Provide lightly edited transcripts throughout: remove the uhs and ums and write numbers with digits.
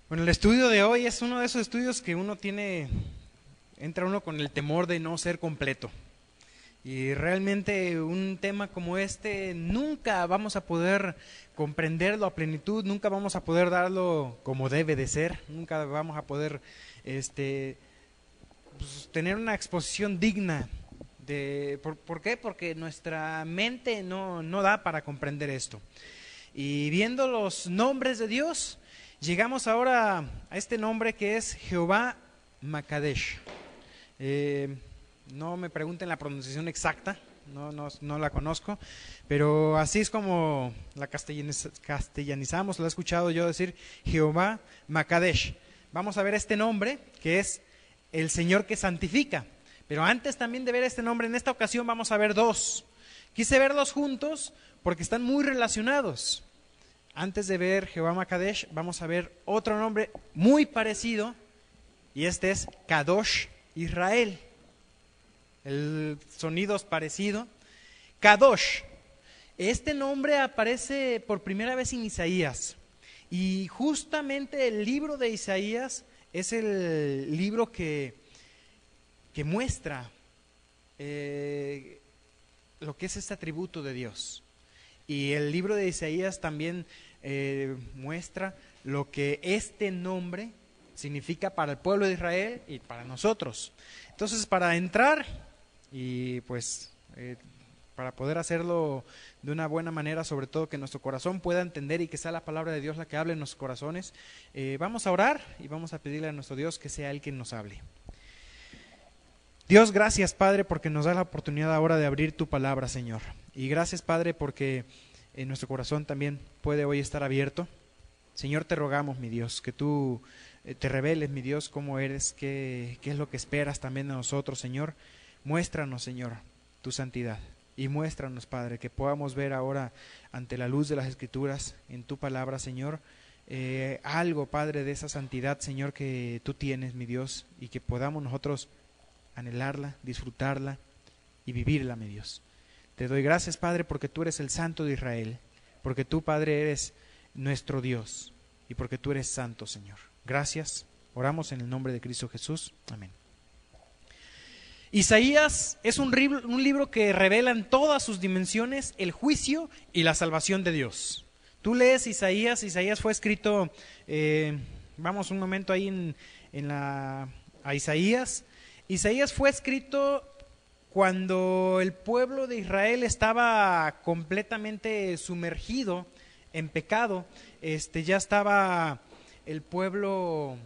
Bueno, el estudio de hoy es uno de esos estudios que entra uno con el temor de no ser completo. Y realmente un tema como este nunca vamos a poder comprenderlo a plenitud, nunca vamos a poder darlo como debe de ser, nunca vamos a poder tener una exposición digna. ¿Por qué? Porque nuestra mente no da para comprender esto. Y viendo los nombres de Dios, llegamos ahora a este nombre que es Jehová Makadesh. No me pregunten la pronunciación exacta, no la conozco, pero así es como la castellanizamos, lo he escuchado yo decir, Jehová Makadesh. Vamos a ver este nombre que es el Señor que santifica. Pero antes también de ver este nombre, en esta ocasión vamos a ver dos. Quise verlos juntos porque están muy relacionados. Antes de ver Jehová Makadesh, vamos a ver otro nombre muy parecido, y este es Kadosh Israel. El sonido es parecido. Kadosh. Este nombre aparece por primera vez en Isaías. Y justamente el libro de Isaías es el libro que muestra lo que es este atributo de Dios. Y el libro de Isaías también muestra lo que este nombre significa para el pueblo de Israel y para nosotros. Entonces, para entrar y para poder hacerlo de una buena manera, sobre todo que nuestro corazón pueda entender y que sea la palabra de Dios la que hable en nuestros corazones, vamos a orar y vamos a pedirle a nuestro Dios que sea Él quien nos hable. Dios, gracias, Padre, porque nos da la oportunidad ahora de abrir tu palabra, Señor. Y gracias, Padre, porque nuestro corazón también puede hoy estar abierto. Señor, te rogamos, mi Dios, que tú te reveles, mi Dios, cómo eres, qué es lo que esperas también de nosotros, Señor. Muéstranos, Señor, tu santidad. Y muéstranos, Padre, que podamos ver ahora ante la luz de las Escrituras, en tu palabra, Señor, algo, Padre, de esa santidad, Señor, que tú tienes, mi Dios, y que podamos nosotros anhelarla, disfrutarla y vivirla, mi Dios. Te doy gracias, Padre, porque tú eres el Santo de Israel, porque tú, Padre, eres nuestro Dios y porque tú eres santo, Señor. Gracias. Oramos en el nombre de Cristo Jesús. Amén. Isaías es un libro que revela en todas sus dimensiones el juicio y la salvación de Dios. Tú lees Isaías fue escrito, vamos un momento ahí a Isaías. Isaías fue escrito cuando el pueblo de Israel estaba completamente sumergido en pecado. Ya estaba el pueblo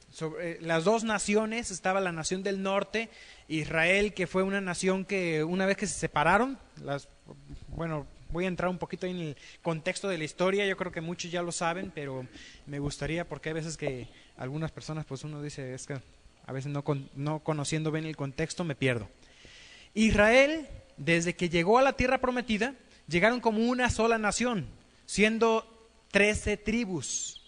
sobre las dos naciones, estaba la nación del norte, Israel, que fue una nación que una vez que se separaron, voy a entrar un poquito en el contexto de la historia, yo creo que muchos ya lo saben, pero me gustaría, porque hay veces que algunas personas, pues uno dice, es que a veces no conociendo bien el contexto me pierdo. Israel, desde que llegó a la tierra prometida, llegaron como una sola nación, siendo 13 tribus.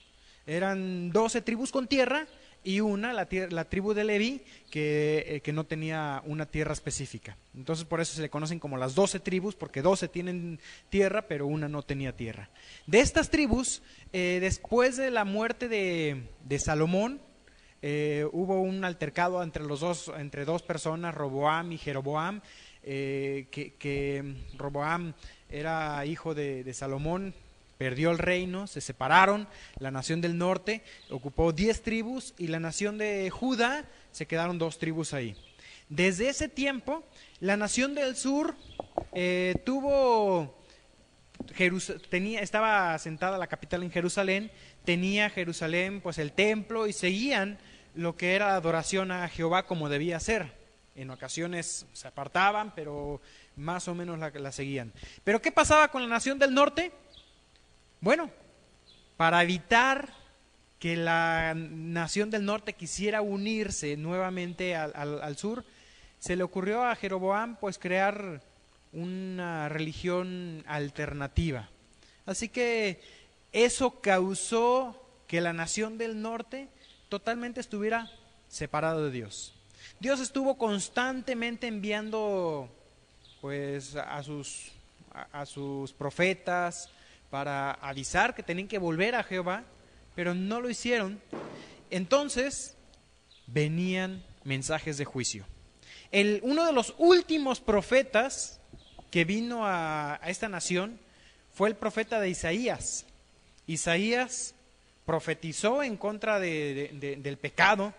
Eran 12 tribus con tierra y la tribu de Leví, que no tenía una tierra específica. Entonces por eso se le conocen como las 12 tribus, porque 12 tienen tierra, pero una no tenía tierra. De estas tribus, después de la muerte de Salomón, hubo un altercado entre dos personas, Roboam y Jeroboam, que Roboam era hijo de Salomón, perdió el reino, se separaron, la nación del norte ocupó 10 tribus y la nación de Judá se quedaron 2 tribus ahí. Desde ese tiempo, la nación del sur estaba asentada la capital en Jerusalén, tenía Jerusalén pues el templo y seguían lo que era adoración a Jehová como debía ser. En ocasiones se apartaban, pero más o menos la seguían. ¿Pero qué pasaba con la nación del norte? Bueno, para evitar que la nación del norte quisiera unirse nuevamente al sur, se le ocurrió a Jeroboam pues crear una religión alternativa. Así que eso causó que la nación del norte totalmente estuviera separada de Dios. Dios estuvo constantemente enviando pues a sus profetas para avisar que tenían que volver a Jehová, pero no lo hicieron. Entonces venían mensajes de juicio. Uno de los últimos profetas que vino a esta nación fue el profeta de Isaías. Isaías profetizó en contra del pecado,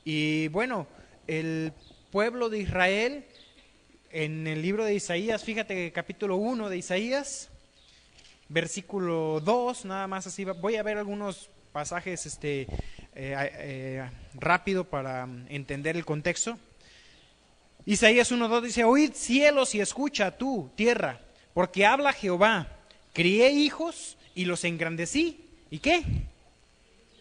y bueno, el pueblo de Israel, en el libro de Isaías, fíjate, capítulo 1 de Isaías, versículo 2, nada más así, voy a ver algunos pasajes rápido para entender el contexto. Isaías 1:2 dice: oíd cielos y escucha tú, tierra, porque habla Jehová, crié hijos y los engrandecí. ¿Y qué?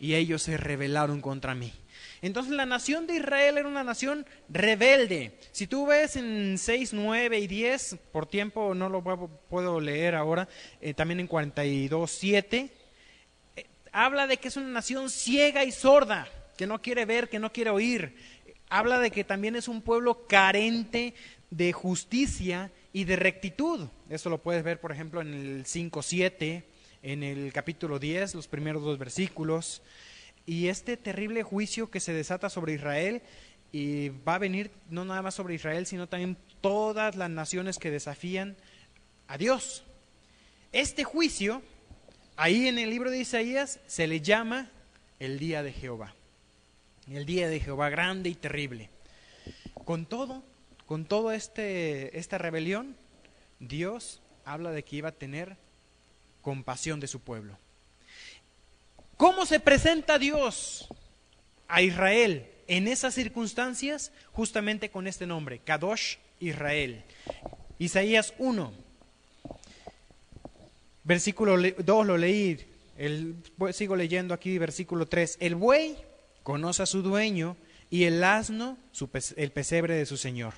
Y ellos se rebelaron contra mí. Entonces la nación de Israel era una nación rebelde. Si tú ves en 6, 9 y 10, por tiempo no lo puedo leer ahora, también en 42:7, habla de que es una nación ciega y sorda, que no quiere ver, que no quiere oír. Habla de que también es un pueblo carente de justicia y de rectitud. Eso lo puedes ver, por ejemplo, en el 5:7, en el capítulo 10, los primeros 2 versículos. Y este terrible juicio que se desata sobre Israel, y va a venir no nada más sobre Israel, sino también todas las naciones que desafían a Dios. Este juicio, ahí en el libro de Isaías, se le llama el día de Jehová. El día de Jehová grande y terrible. Con todo esta rebelión, Dios habla de que iba a tener compasión de su pueblo. ¿Cómo se presenta Dios a Israel en esas circunstancias? Justamente con este nombre, Kadosh Israel. Isaías 1, versículo 2 lo leí, sigo leyendo aquí, versículo 3. El buey conoce a su dueño y el asno el pesebre de su señor.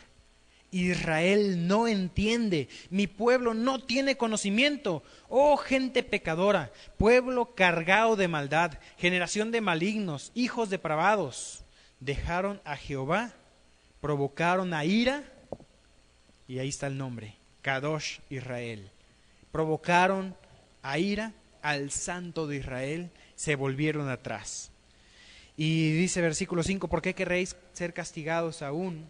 Israel no entiende, mi pueblo no tiene conocimiento. Oh gente pecadora, pueblo cargado de maldad, generación de malignos, hijos depravados. Dejaron a Jehová, provocaron a ira, y ahí está el nombre, Kadosh Israel. Provocaron a ira al Santo de Israel, se volvieron atrás. Y dice versículo 5, ¿por qué querréis ser castigados aún?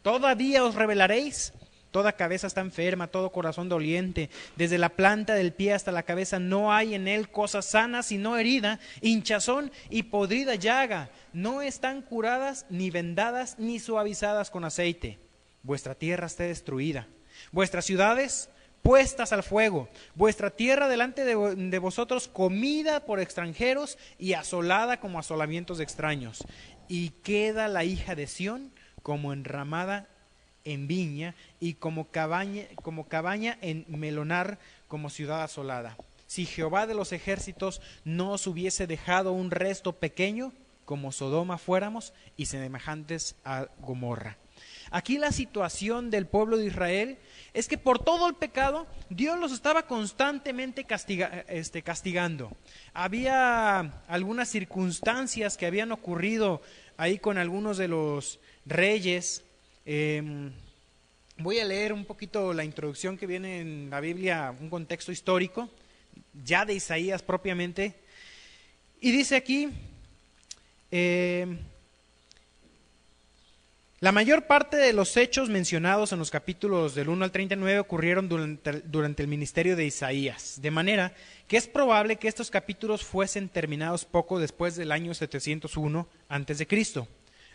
¿Todavía os rebelaréis? Toda cabeza está enferma, todo corazón doliente. Desde la planta del pie hasta la cabeza no hay en él cosa sana, sino herida, hinchazón y podrida llaga. No están curadas, ni vendadas, ni suavizadas con aceite. Vuestra tierra está destruida. Vuestras ciudades puestas al fuego. Vuestra tierra delante de vosotros comida por extranjeros y asolada como asolamientos de extraños. Y queda la hija de Sión como enramada en viña y como cabaña en melonar, como ciudad asolada. Si Jehová de los ejércitos no os hubiese dejado un resto pequeño, como Sodoma fuéramos y semejantes a Gomorra. Aquí la situación del pueblo de Israel es que por todo el pecado Dios los estaba constantemente castigando. Había algunas circunstancias que habían ocurrido ahí con algunos de los reyes. Voy a leer un poquito la introducción que viene en la Biblia, un contexto histórico, ya de Isaías propiamente. Y dice aquí, la mayor parte de los hechos mencionados en los capítulos del 1 al 39 ocurrieron durante el ministerio de Isaías, de manera que es probable que estos capítulos fuesen terminados poco después del año 701 a.C.,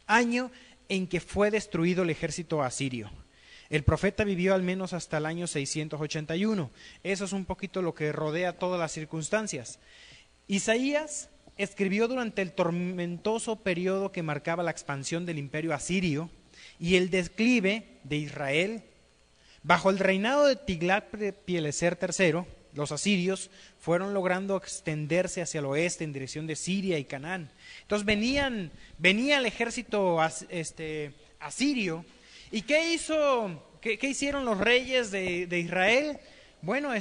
año en que fue destruido el ejército asirio. El profeta vivió al menos hasta el año 681. Eso es un poquito lo que rodea todas las circunstancias. Isaías escribió durante el tormentoso periodo que marcaba la expansión del imperio asirio y el declive de Israel. Bajo el reinado de Tiglat-Pileser III, los asirios fueron logrando extenderse hacia el oeste en dirección de Siria y Canaán. Entonces venía el ejército asirio. ¿Y qué hicieron los reyes de Israel? Bueno,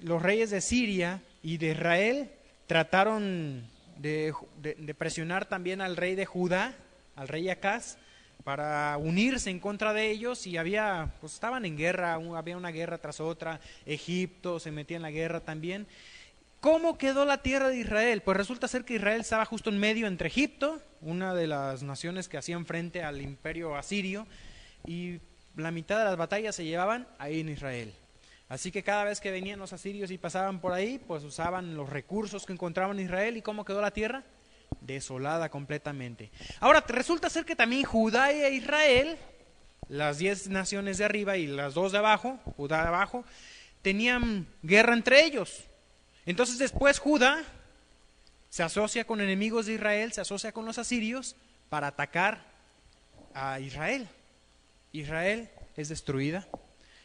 los reyes de Siria y de Israel trataron de presionar también al rey de Judá, al rey Acaz, para unirse en contra de ellos, y estaban en guerra, había una guerra tras otra. Egipto se metía en la guerra también. ¿Cómo quedó la tierra de Israel? Pues resulta ser que Israel estaba justo en medio entre Egipto, una de las naciones que hacían frente al imperio asirio, y la mitad de las batallas se llevaban ahí en Israel. Así que cada vez que venían los asirios y pasaban por ahí, pues usaban los recursos que encontraban en Israel. ¿Y cómo quedó la tierra? Desolada completamente. Ahora, resulta ser que también Judá e Israel, las 10 naciones de arriba y las 2 de abajo, Judá de abajo, tenían guerra entre ellos. Entonces después Judá se asocia con enemigos de Israel, se asocia con los asirios para atacar a Israel. Israel es destruida.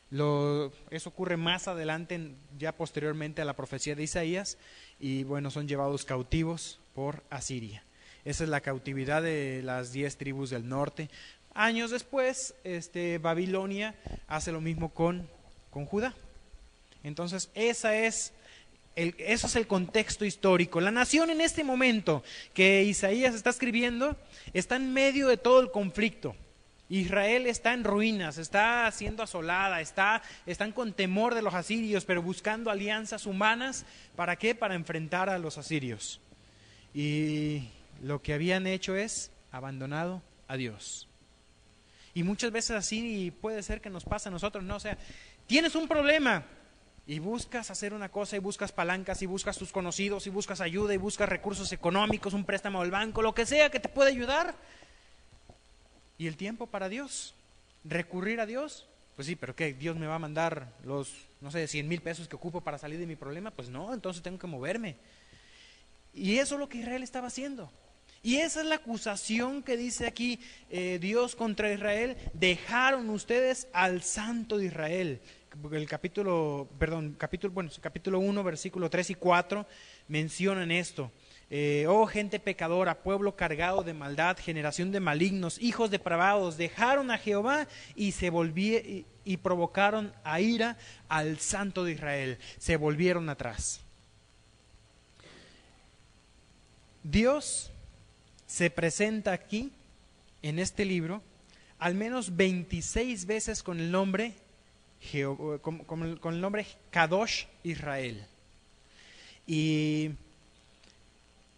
Eso ocurre más adelante, ya posteriormente a la profecía de Isaías, y bueno, son llevados cautivos por Asiria. Esa es la cautividad de las 10 tribus del norte. Años después, Babilonia hace lo mismo con Judá. Entonces, eso es el contexto histórico. La nación en este momento que Isaías está escribiendo está en medio de todo el conflicto. Israel está en ruinas, está siendo asolada, están con temor de los asirios, pero buscando alianzas humanas. ¿Para qué? Para enfrentar a los asirios. Y lo que habían hecho es abandonado a Dios. Y muchas veces así puede ser que nos pase a nosotros, ¿no? O sea, tienes un problema y buscas hacer una cosa y buscas palancas y buscas tus conocidos y buscas ayuda y buscas recursos económicos, un préstamo del banco, lo que sea que te pueda ayudar. ¿Y el tiempo para Dios? ¿Recurrir a Dios? Pues sí, pero ¿qué? ¿Dios me va a mandar los, 100,000 pesos que ocupo para salir de mi problema? Pues no, entonces tengo que moverme. Y eso es lo que Israel estaba haciendo. Y esa es la acusación que dice aquí Dios contra Israel. Dejaron ustedes al Santo de Israel. El capítulo 1, versículo 3 y 4 mencionan esto. Oh gente pecadora, pueblo cargado de maldad, generación de malignos, hijos depravados, dejaron a Jehová y y provocaron a ira al Santo de Israel. Se volvieron atrás. Dios se presenta aquí, en este libro, al menos 26 veces con el nombre con el nombre Kadosh Israel. Y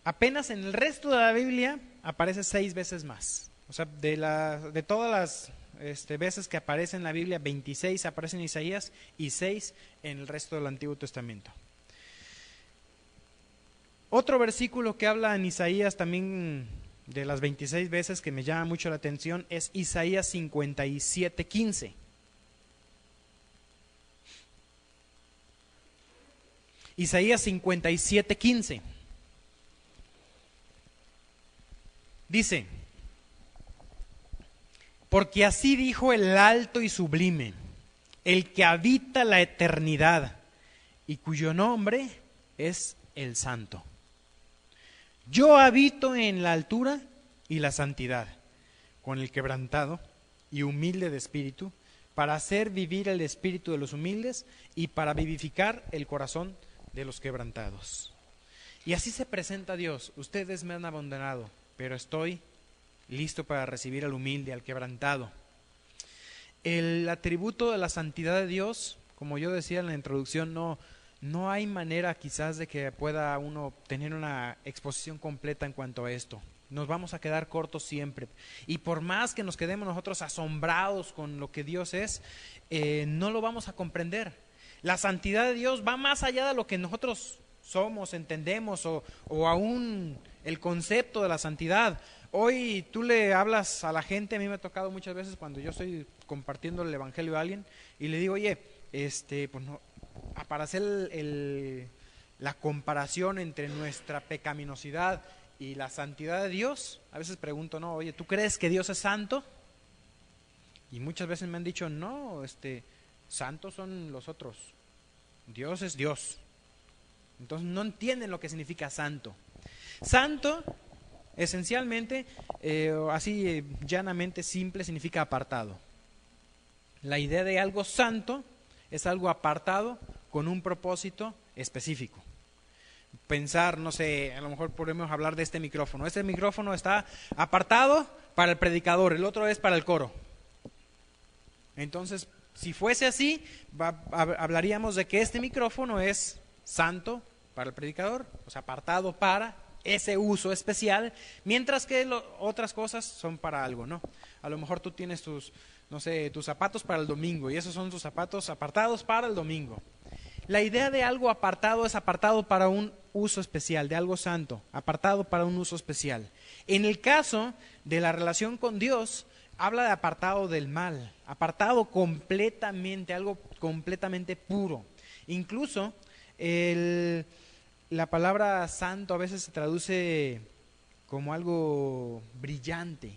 apenas en el resto de la Biblia aparece 6 veces más. O sea, de todas las veces que aparece en la Biblia, 26 aparecen en Isaías y 6 en el resto del Antiguo Testamento. Otro versículo que habla en Isaías también de las 26 veces que me llama mucho la atención es Isaías 57:15. Isaías 57:15. Dice: porque así dijo el alto y sublime, el que habita la eternidad y cuyo nombre es el Santo. Yo habito en la altura y la santidad, con el quebrantado y humilde de espíritu, para hacer vivir el espíritu de los humildes y para vivificar el corazón de los quebrantados. Y así se presenta Dios. Ustedes me han abandonado, pero estoy listo para recibir al humilde, al quebrantado. El atributo de la santidad de Dios, como yo decía en la introducción, no hay manera quizás de que pueda uno tener una exposición completa en cuanto a esto. Nos vamos a quedar cortos siempre. Y por más que nos quedemos nosotros asombrados con lo que Dios es, no lo vamos a comprender. La santidad de Dios va más allá de lo que nosotros somos, entendemos, o aún el concepto de la santidad. Hoy tú le hablas a la gente, a mí me ha tocado muchas veces cuando yo estoy compartiendo el evangelio a alguien y le digo, oye, pues no, para hacer la comparación entre nuestra pecaminosidad y la santidad de Dios, a veces pregunto, no, oye, ¿tú crees que Dios es santo? Y muchas veces me han dicho, no, santos son los otros, Dios es Dios. Entonces no entienden lo que significa santo. Santo, esencialmente, así llanamente simple, significa apartado. La idea de algo santo es algo apartado con un propósito específico. Pensar, no sé, a lo mejor podemos hablar de este micrófono. Este micrófono está apartado para el predicador, el otro es para el coro. Entonces, si fuese así, hablaríamos de que este micrófono es santo para el predicador, o sea, apartado para ese uso especial, mientras que otras cosas son para algo, ¿no? A lo mejor tú tienes tus, no sé, tus zapatos para el domingo y esos son tus zapatos apartados para el domingo. La idea de algo apartado es apartado para un uso especial, de algo santo, apartado para un uso especial. En el caso de la relación con Dios, habla de apartado del mal, apartado completamente, algo completamente puro. Incluso la palabra santo a veces se traduce como algo brillante.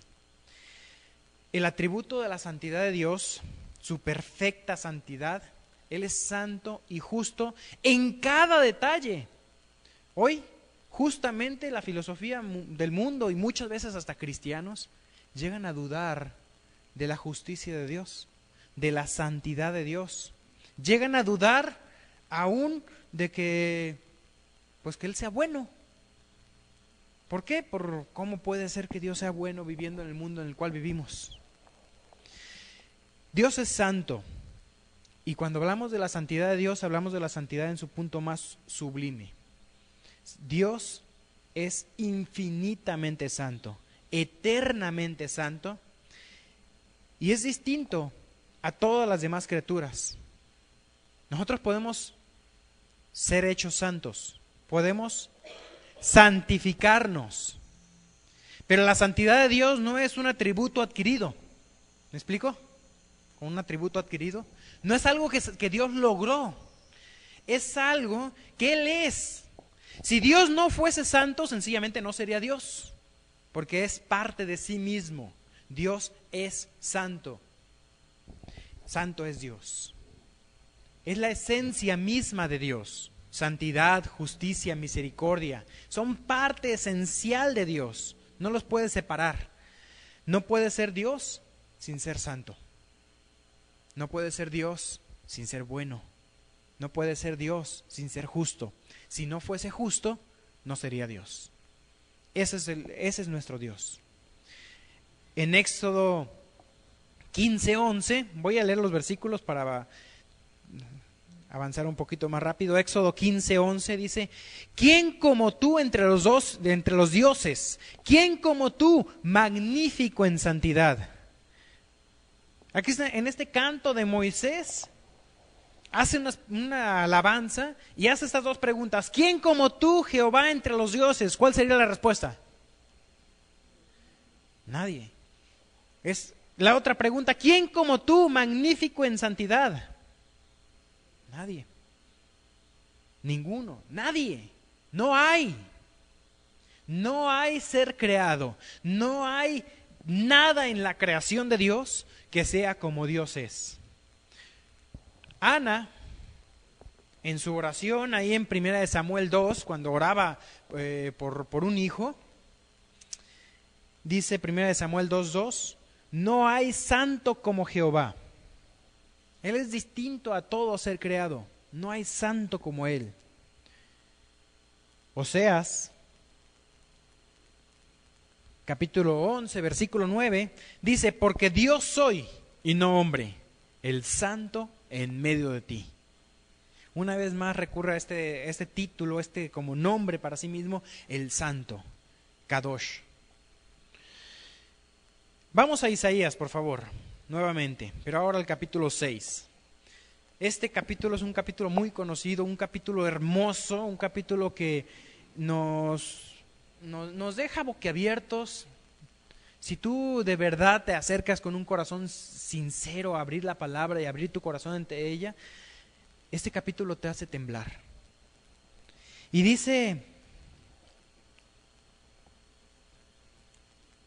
El atributo de la santidad de Dios, su perfecta santidad, Él es santo y justo en cada detalle. Hoy, justamente la filosofía del mundo y muchas veces hasta cristianos llegan a dudar de la justicia de Dios, de la santidad de Dios. Llegan a dudar aún de que, pues que Él sea bueno. ¿Por qué? Por cómo puede ser que Dios sea bueno viviendo en el mundo en el cual vivimos. Dios es santo. Y cuando hablamos de la santidad de Dios, hablamos de la santidad en su punto más sublime. Dios es infinitamente santo, eternamente santo, y es distinto a todas las demás criaturas. Nosotros podemos ser hechos santos, podemos santificarnos, pero la santidad de Dios no es un atributo adquirido. ¿Me explico? Un atributo adquirido. No es algo que Dios logró, es algo que Él es. Si Dios no fuese santo, sencillamente no sería Dios, porque es parte de sí mismo. Dios es santo. Santo es Dios. Es la esencia misma de Dios. Santidad, justicia, misericordia, son parte esencial de Dios. No los puedes separar. No puede ser Dios sin ser santo. No puede ser Dios sin ser bueno. No puede ser Dios sin ser justo. Si no fuese justo, no sería Dios. Ese es nuestro Dios. En Éxodo 15:11, voy a leer los versículos para avanzar un poquito más rápido. Éxodo 15:11 dice: ¿Quién como tú entre los dioses? ¿Quién como tú, magnífico en santidad? Aquí en este canto de Moisés hace una alabanza y hace estas dos preguntas. ¿Quién como tú, Jehová, entre los dioses? ¿Cuál sería la respuesta? Nadie. Es la otra pregunta. ¿Quién como tú, magnífico en santidad? Nadie. Ninguno. Nadie. No hay. No hay ser creado. No hay nada en la creación de Dios que sea como Dios es. Ana, en su oración ahí en 1 Samuel 2, cuando oraba por un hijo, dice 1 Samuel 2:2, no hay santo como Jehová. Él es distinto a todo ser creado. No hay santo como Él. Oseas, capítulo 11, versículo 9, dice: porque Dios soy y no hombre, el santo en medio de ti. Una vez más recurre a este título, como nombre para sí mismo, el santo, Kadosh. Vamos a Isaías, por favor, nuevamente, pero ahora al capítulo 6. Este capítulo es un capítulo muy conocido, un capítulo hermoso, un capítulo que nos deja boquiabiertos. Si tú de verdad te acercas con un corazón sincero a abrir la palabra y abrir tu corazón ante ella, este capítulo te hace temblar. Y dice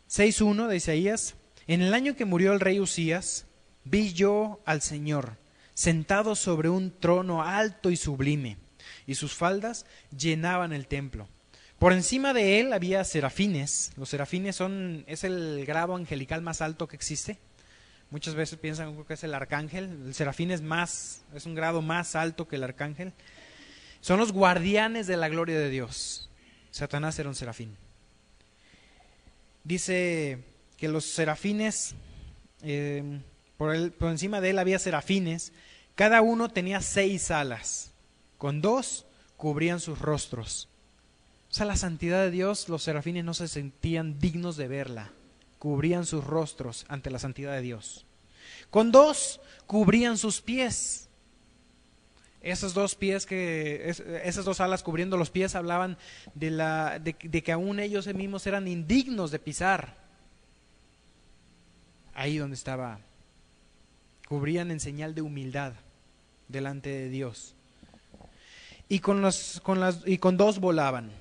6:1 de Isaías: en el año que murió el rey Usías, vi yo al Señor sentado sobre un trono alto y sublime, y sus faldas llenaban el templo. Por encima de él había serafines. Los serafines es el grado angelical más alto que existe. Muchas veces piensan que es el arcángel. El serafín es un grado más alto que el arcángel. Son los guardianes de la gloria de Dios. Satanás era un serafín. Dice que los serafines, por encima de él había serafines. Cada uno tenía 6 alas. Con 2 cubrían sus rostros. O sea, la santidad de Dios, los serafines no se sentían dignos de verla. Cubrían sus rostros ante la santidad de Dios. Con 2, cubrían sus pies. Esos 2 pies esas 2 alas cubriendo los pies hablaban de que aún ellos mismos eran indignos de pisar. Ahí donde estaba, cubrían en señal de humildad delante de Dios. Y con 2 volaban.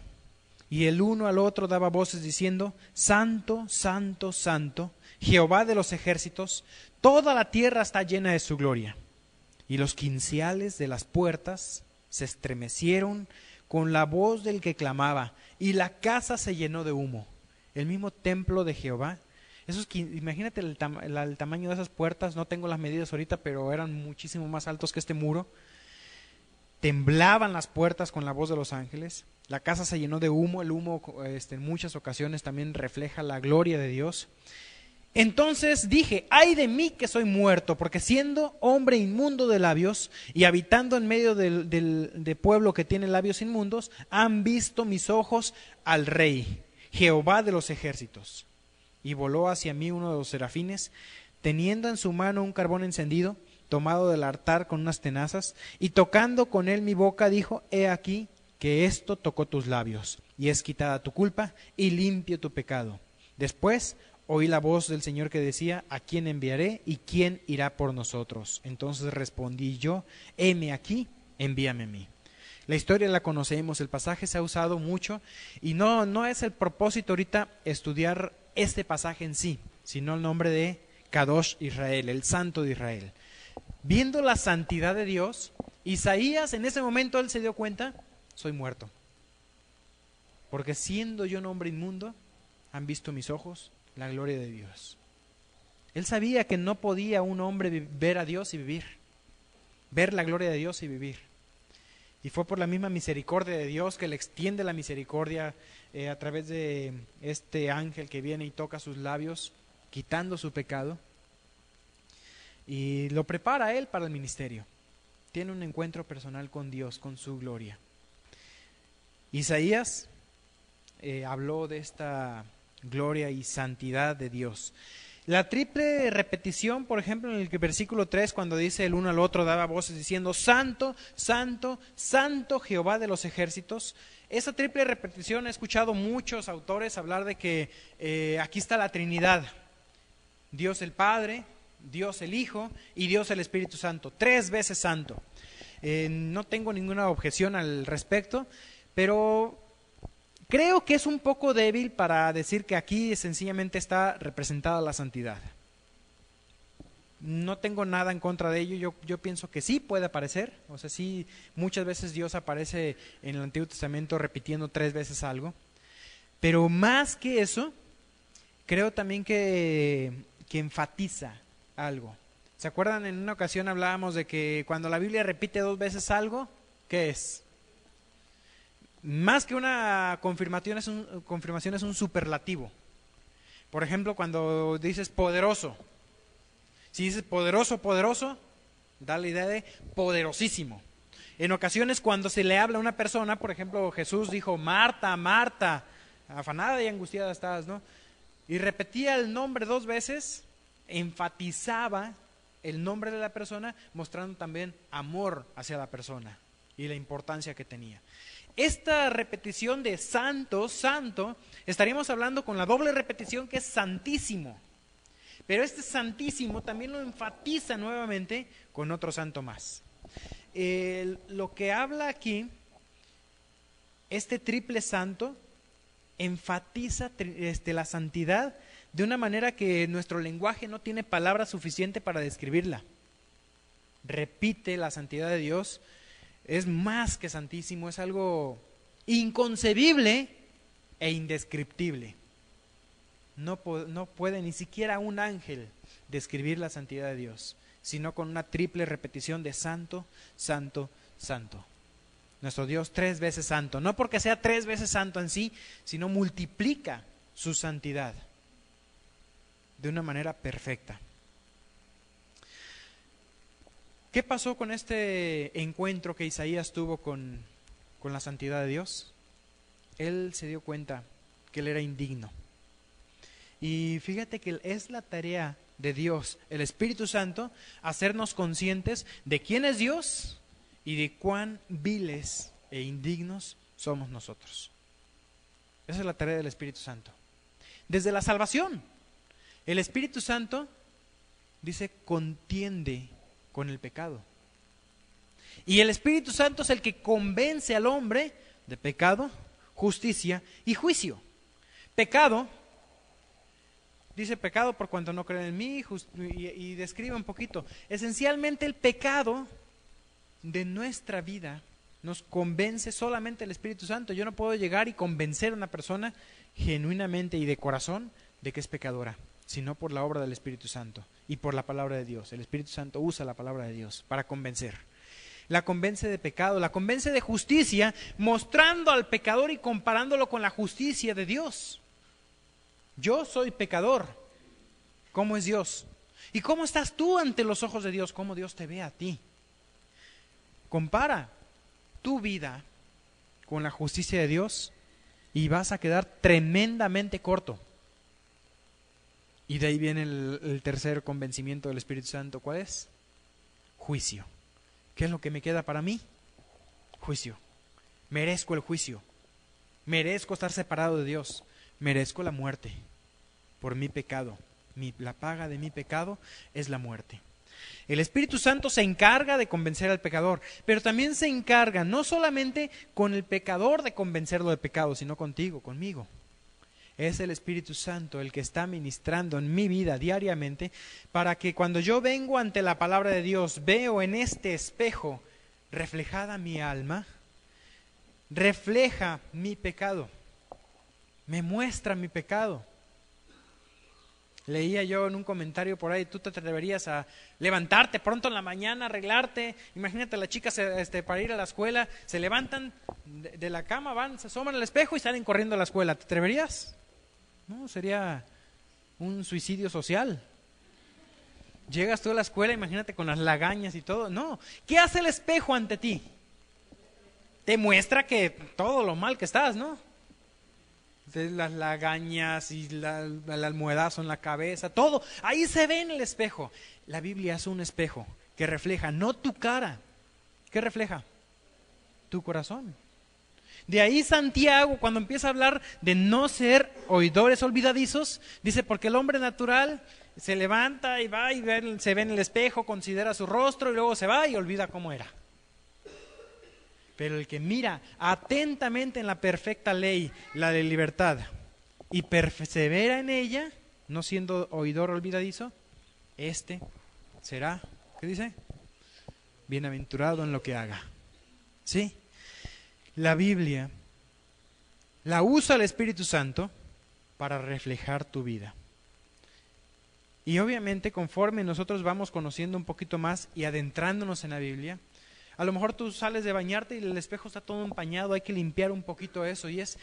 Y el uno al otro daba voces diciendo: Santo, Santo, Santo, Jehová de los ejércitos, toda la tierra está llena de su gloria. Y los quinceales de las puertas se estremecieron con la voz del que clamaba, y la casa se llenó de humo. El mismo templo de Jehová. Imagínate el tamaño de esas puertas, no tengo las medidas ahorita, pero eran muchísimo más altos que este muro. Temblaban las puertas con la voz de los ángeles. La casa se llenó de humo. El humo en muchas ocasiones también refleja la gloria de Dios. Entonces dije: ay de mí que soy muerto, porque siendo hombre inmundo de labios y habitando en medio de pueblo que tiene labios inmundos, han visto mis ojos al Rey, Jehová de los ejércitos. Y voló hacia mí uno de los serafines, teniendo en su mano un carbón encendido, tomado del altar con unas tenazas, y tocando con él mi boca, dijo: he aquí que esto tocó tus labios, y es quitada tu culpa, y limpio tu pecado. Después oí la voz del Señor que decía: ¿a quién enviaré, y quién irá por nosotros? Entonces respondí yo: heme aquí, envíame a mí. La historia la conocemos, el pasaje se ha usado mucho, y no es el propósito ahorita estudiar este pasaje en sí, sino el nombre de Kadosh Israel, el Santo de Israel. Viendo la santidad de Dios, Isaías en ese momento él se dio cuenta: soy muerto, porque siendo yo un hombre inmundo, han visto mis ojos la gloria de Dios. Él sabía que no podía un hombre ver a Dios y vivir, ver la gloria de Dios y vivir. Y fue por la misma misericordia de Dios que le extiende la misericordia a través de este ángel que viene y toca sus labios, quitando su pecado, y lo prepara a él para el ministerio. Tiene un encuentro personal con Dios, con su gloria. Isaías habló de esta gloria y santidad de Dios. La triple repetición, por ejemplo, en el versículo 3, cuando dice el uno al otro, daba voces diciendo: Santo, Santo, Santo Jehová de los ejércitos. Esa triple repetición he escuchado muchos autores hablar de que aquí está la Trinidad: Dios el Padre, Dios el Hijo y Dios el Espíritu Santo. 3 veces santo. No tengo ninguna objeción al respecto, pero creo que es un poco débil para decir que aquí sencillamente está representada la santidad. No tengo nada en contra de ello. Yo pienso que sí puede aparecer. O sea, sí, muchas veces Dios aparece en el Antiguo Testamento repitiendo 3 veces algo. Pero más que eso, creo también que enfatiza algo. ¿Se acuerdan? En una ocasión hablábamos de que cuando la Biblia repite 2 veces algo, ¿qué es? Más que una confirmación es un superlativo. Por ejemplo, cuando dices poderoso, si dices poderoso, poderoso, da la idea de poderosísimo. En ocasiones cuando se le habla a una persona, por ejemplo, Jesús dijo: Marta, Marta, afanada y angustiada estás, ¿no? Y repetía el nombre 2 veces, enfatizaba el nombre de la persona, mostrando también amor hacia la persona y la importancia que tenía. Esta repetición de santo, santo, estaríamos hablando con la doble repetición que es santísimo. Pero este santísimo también lo enfatiza nuevamente con otro santo más. Lo que habla aquí, este triple santo, enfatiza la santidad de una manera que nuestro lenguaje no tiene palabras suficientes para describirla. Repite la santidad de Dios. Es más que santísimo, es algo inconcebible e indescriptible. No puede ni siquiera un ángel describir la santidad de Dios, sino con una triple repetición de santo, santo, santo. Nuestro Dios 3 veces santo, no porque sea 3 veces santo en sí, sino multiplica su santidad de una manera perfecta. ¿Qué pasó con este encuentro que Isaías tuvo con con la santidad de Dios, él se dio cuenta que él era indigno. Y fíjate que es la tarea de Dios, el Espíritu Santo, hacernos conscientes de quién es Dios y de cuán viles e indignos somos nosotros. Esa es la tarea del Espíritu Santo. Desde la salvación, el Espíritu Santo, dice, contiende con el pecado. Y el Espíritu Santo es el que convence al hombre de pecado, justicia y juicio. Pecado, dice pecado por cuanto no creen en mí, y describe un poquito. Esencialmente el pecado de nuestra vida nos convence solamente el Espíritu Santo. Yo no puedo llegar y convencer a una persona genuinamente y de corazón de que es pecadora, sino por la obra del Espíritu Santo y por la palabra de Dios. El Espíritu Santo usa la palabra de Dios para convencer. La convence de pecado, la convence de justicia, mostrando al pecador y comparándolo con la justicia de Dios. Yo soy pecador. ¿Cómo es Dios? ¿Y cómo estás tú ante los ojos de Dios? ¿Cómo Dios te ve a ti? Compara tu vida con la justicia de Dios y vas a quedar tremendamente corto. Y de ahí viene el tercer convencimiento del Espíritu Santo. ¿Cuál es? Juicio. ¿Qué es lo que me queda para mí? Juicio. Merezco el juicio. Merezco estar separado de Dios. Merezco la muerte por mi pecado. La paga de mi pecado es la muerte. El Espíritu Santo se encarga de convencer al pecador, pero también se encarga no solamente con el pecador de convencerlo de pecado, sino contigo, conmigo. Es el Espíritu Santo el que está ministrando en mi vida diariamente para que cuando yo vengo ante la palabra de Dios, veo en este espejo reflejada mi alma, refleja mi pecado, me muestra mi pecado. Leía yo en un comentario por ahí, tú te atreverías a levantarte pronto en la mañana, arreglarte. Imagínate, las chicas para ir a la escuela, se levantan de la cama, van, se asoman al espejo y salen corriendo a la escuela. ¿Te atreverías? No, sería un suicidio social. Llegas tú a la escuela, imagínate con las lagañas y todo. No, ¿qué hace el espejo ante ti? Te muestra que todo lo mal que estás, ¿no? Las lagañas y el almohadazo en la cabeza, todo, ahí se ve en el espejo. La Biblia es un espejo que refleja no tu cara, ¿qué refleja? Tu corazón. De ahí Santiago, cuando empieza a hablar de no ser oidores olvidadizos, dice, porque el hombre natural se levanta y va y se ve en el espejo, considera su rostro y luego se va y olvida cómo era. Pero el que mira atentamente en la perfecta ley, la de libertad, y persevera en ella, no siendo oidor olvidadizo, este será, ¿qué dice? Bienaventurado en lo que haga. ¿Sí? La Biblia la usa el Espíritu Santo para reflejar tu vida. Y obviamente conforme nosotros vamos conociendo un poquito más y adentrándonos en la Biblia, a lo mejor tú sales de bañarte y el espejo está todo empañado, hay que limpiar un poquito eso, y es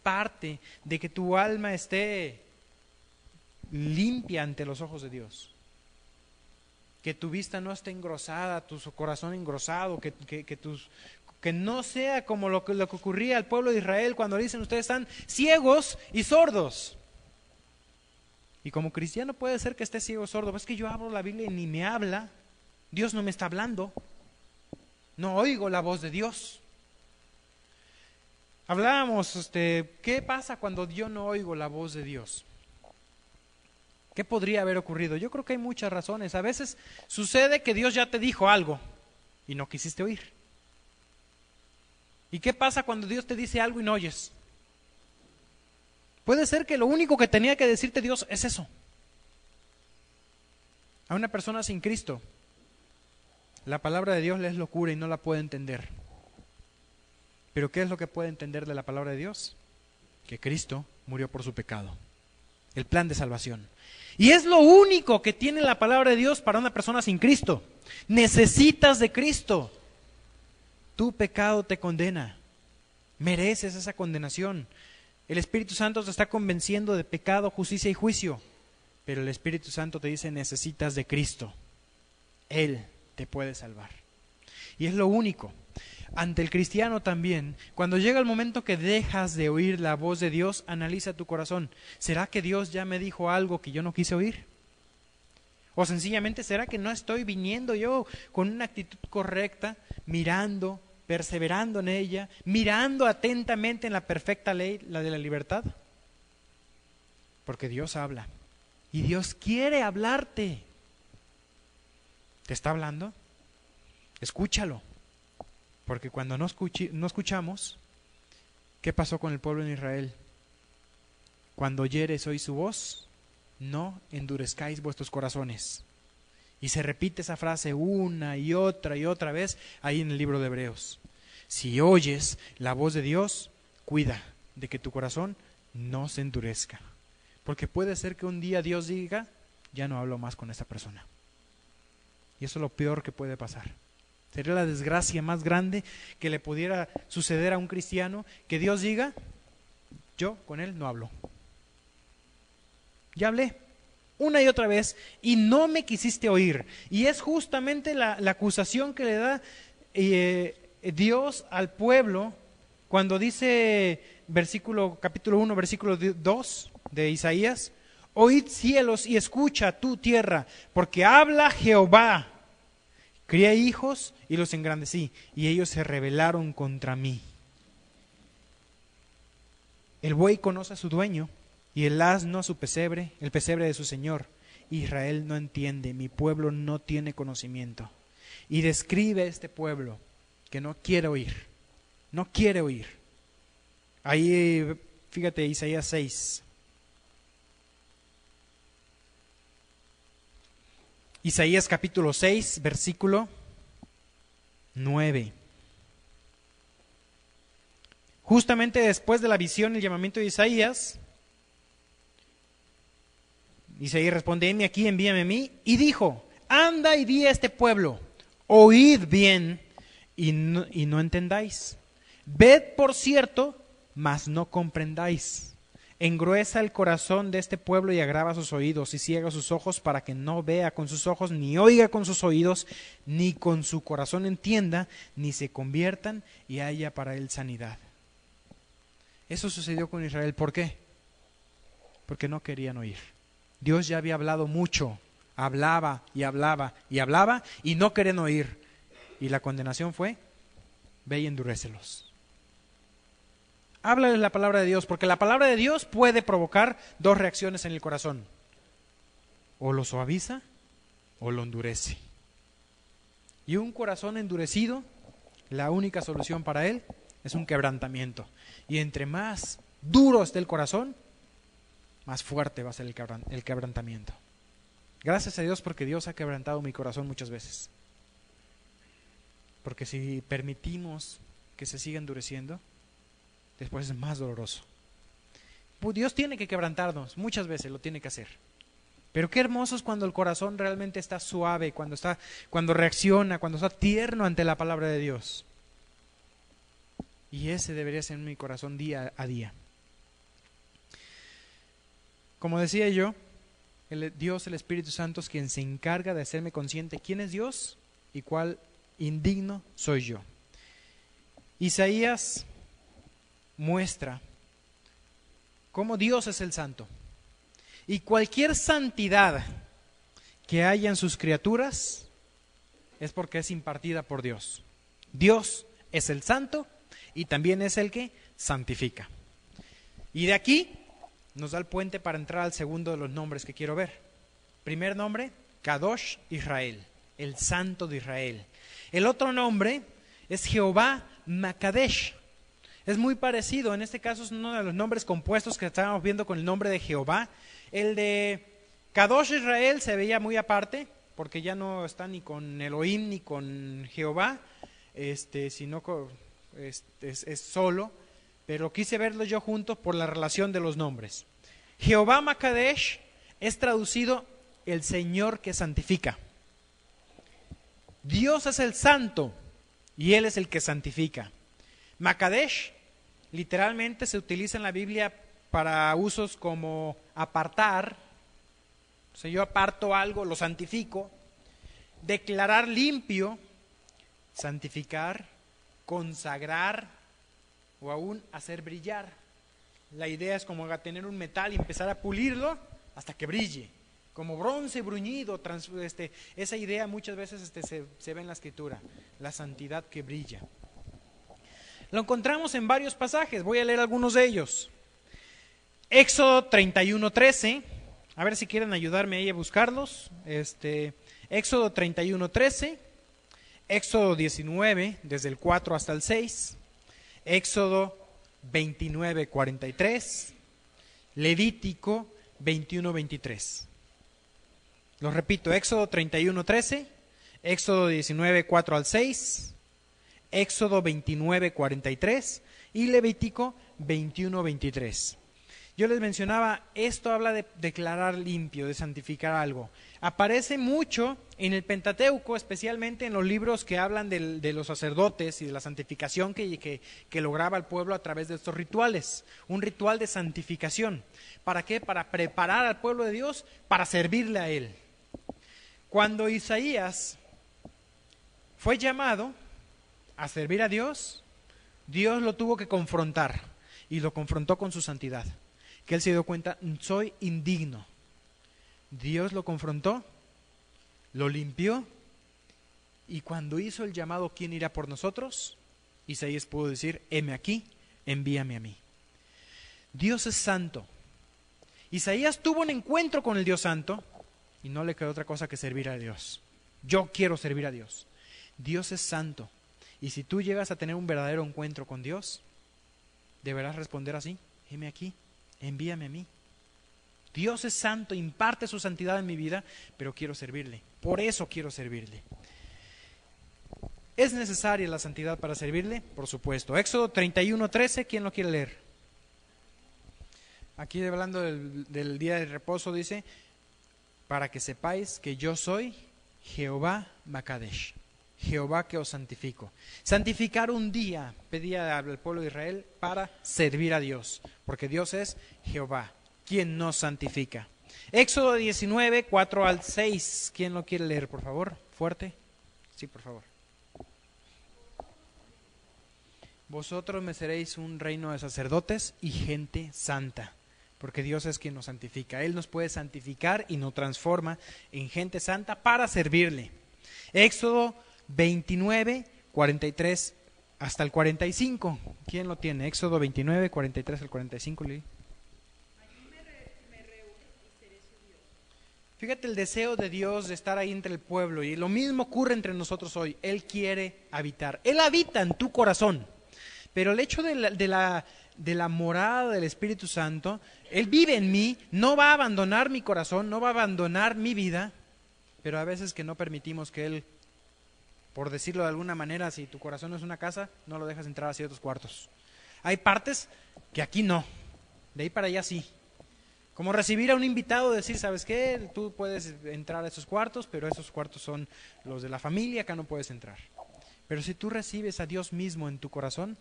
parte de que tu alma esté limpia ante los ojos de Dios. Que tu vista no esté engrosada, tu corazón engrosado, que no sea como lo que ocurría al pueblo de Israel cuando dicen ustedes están ciegos y sordos. Y como cristiano puede ser que esté ciego o sordo, es que yo abro la Biblia y ni me habla, Dios no me está hablando. No oigo la voz de Dios. Hablábamos, ¿qué pasa cuando yo no oigo la voz de Dios? ¿Qué podría haber ocurrido? Yo creo que hay muchas razones. A veces sucede que Dios ya te dijo algo y no quisiste oír. ¿Y qué pasa cuando Dios te dice algo y no oyes? Puede ser que lo único que tenía que decirte Dios es eso. A una persona sin Cristo, la palabra de Dios le es locura y no la puede entender. ¿Pero qué es lo que puede entender de la palabra de Dios? Que Cristo murió por su pecado. El plan de salvación. Y es lo único que tiene la palabra de Dios para una persona sin Cristo. Necesitas de Cristo. Tu pecado te condena. Mereces esa condenación. El Espíritu Santo te está convenciendo de pecado, justicia y juicio. Pero el Espíritu Santo te dice, necesitas de Cristo. Él te puede salvar. Y es lo único. ante el cristiano también, cuando llega el momento que dejas de oír la voz de Dios, analiza tu corazón. ¿Será que Dios ya me dijo algo que yo no quise oír? O sencillamente, ¿será que no estoy viniendo yo con una actitud correcta, mirando, perseverando en ella, mirando atentamente en la perfecta ley, la de la libertad? Porque Dios habla y Dios quiere hablarte. ¿Te está hablando? Escúchalo. Porque cuando no escuchamos, ¿qué pasó con el pueblo en Israel? Cuando oyeres hoy su voz, no endurezcáis vuestros corazones. Y se repite esa frase una y otra vez ahí en el libro de Hebreos. Si oyes la voz de Dios, cuida de que tu corazón no se endurezca. Porque puede ser que un día Dios diga, ya no hablo más con esa persona. Y eso es lo peor que puede pasar. Sería la desgracia más grande que le pudiera suceder a un cristiano, que Dios diga, yo con él no hablo. Ya hablé una y otra vez y no me quisiste oír. Y es justamente la acusación que le da Dios al pueblo cuando dice capítulo 1, versículo 2 de Isaías, oíd cielos y escucha tú tierra, porque habla Jehová. Crié hijos y los engrandecí, y ellos se rebelaron contra mí. El buey conoce a su dueño, y el asno a su pesebre, el pesebre de su señor. Israel no entiende, mi pueblo no tiene conocimiento. Y describe este pueblo que no quiere oír, no quiere oír. Ahí, fíjate, Isaías 6. Isaías capítulo 6, versículo 9. Justamente después de la visión y el llamamiento de Isaías responde, heme aquí, envíame a mí, y dijo, anda y di a este pueblo, oíd bien y no entendáis. Ved por cierto, mas no comprendáis. Engruesa el corazón de este pueblo y agrava sus oídos y ciega sus ojos para que no vea con sus ojos, ni oiga con sus oídos, ni con su corazón entienda, ni se conviertan y haya para él sanidad. Eso sucedió con Israel. ¿Por qué? Porque no querían oír. Dios ya había hablado mucho, hablaba y hablaba y hablaba y no querían oír. Y la condenación fue, ve y endurécelos. Háblales la palabra de Dios, porque la palabra de Dios puede provocar dos reacciones en el corazón. O lo suaviza o lo endurece. Y un corazón endurecido, la única solución para él es un quebrantamiento. Y entre más duro esté el corazón, más fuerte va a ser el quebrantamiento. Gracias a Dios porque Dios ha quebrantado mi corazón muchas veces. Porque si permitimos que se siga endureciendo, después es más doloroso. Dios tiene que quebrantarnos, muchas veces lo tiene que hacer. Pero qué hermoso es cuando el corazón realmente está suave, cuando reacciona, cuando está tierno ante la palabra de Dios. Y ese debería ser mi corazón día a día. Como decía yo, Dios, el Espíritu Santo, es quien se encarga de hacerme consciente quién es Dios y cuál indigno soy yo. Isaías muestra cómo Dios es el santo. Y cualquier santidad que haya en sus criaturas es porque es impartida por Dios. Dios es el santo y también es el que santifica. Y de aquí nos da el puente para entrar al segundo de los nombres que quiero ver. Primer nombre, Kadosh Israel, el santo de Israel. El otro nombre es Jehová Makadesh. Es muy parecido, en este caso es uno de los nombres compuestos que estábamos viendo con el nombre de Jehová. El de Kadosh Israel se veía muy aparte, porque ya no está ni con Elohim ni con Jehová, sino es solo, pero quise verlos yo juntos por la relación de los nombres. Jehová Makadesh es traducido el Señor que santifica. Dios es el santo y Él es el que santifica. Makadesh literalmente se utiliza en la Biblia para usos como apartar, o sea, yo aparto algo, lo santifico, declarar limpio, santificar, consagrar o aún hacer brillar. La idea es como tener un metal y empezar a pulirlo hasta que brille, como bronce bruñido. Esa idea muchas veces se ve en la Escritura, la santidad que brilla. Lo encontramos en varios pasajes, voy a leer algunos de ellos. Éxodo 31:13, a ver si quieren ayudarme ahí a buscarlos. Éxodo 31:13, Éxodo 19, desde el 4 hasta el 6, Éxodo 29:43, Levítico 21:23. Los repito, Éxodo 31:13, Éxodo 19, 4 al 6, Éxodo 29:43 y Levítico 21:23. Yo les mencionaba, esto habla de declarar limpio, de santificar algo. Aparece mucho en el Pentateuco, especialmente en los libros que hablan de los sacerdotes y de la santificación que lograba el pueblo a través de estos rituales. Un ritual de santificación. ¿Para qué? Para preparar al pueblo de Dios para servirle a Él. Cuando Isaías fue llamado a servir a Dios, Dios lo tuvo que confrontar y lo confrontó con su santidad. Que él se dio cuenta, soy indigno. Dios lo confrontó, lo limpió, y cuando hizo el llamado, ¿quién irá por nosotros? Isaías pudo decir, heme aquí, envíame a mí. Dios es santo. Isaías tuvo un encuentro con el Dios santo y no le quedó otra cosa que servir a Dios. Yo quiero servir a Dios. Dios es santo. Y si tú llegas a tener un verdadero encuentro con Dios, deberás responder así, heme aquí, envíame a mí. Dios es santo, imparte su santidad en mi vida, pero quiero servirle. Por eso quiero servirle. ¿Es necesaria la santidad para servirle? Por supuesto. Éxodo 31:13, ¿quién lo quiere leer? Aquí hablando del día de reposo dice, para que sepáis que yo soy Jehová Makadesh, Jehová que os santifico. Santificar un día, pedía al pueblo de Israel, para servir a Dios, porque Dios es Jehová, quien nos santifica. Éxodo 19, 4 al 6, ¿quién lo quiere leer, por favor? ¿Fuerte? Sí, por favor. Vosotros me seréis un reino de sacerdotes y gente santa, porque Dios es quien nos santifica. Él nos puede santificar y nos transforma en gente santa para servirle. Éxodo 29, 43 hasta el 45. ¿Quién lo tiene? Éxodo 29, 43 al 45, Lili. Fíjate el deseo de Dios de estar ahí entre el pueblo, y lo mismo ocurre entre nosotros hoy. Él quiere habitar. Él habita en tu corazón, pero el hecho de la morada del Espíritu Santo, Él vive en mí, no va a abandonar mi corazón, no va a abandonar mi vida, pero a veces que no permitimos que Él, por decirlo de alguna manera, si tu corazón no es una casa, no lo dejas entrar a ciertos cuartos. Hay partes que aquí no, de ahí para allá sí. Como recibir a un invitado, decir, ¿sabes qué? Tú puedes entrar a esos cuartos, pero esos cuartos son los de la familia, acá no puedes entrar. Pero si tú recibes a Dios mismo en tu corazón,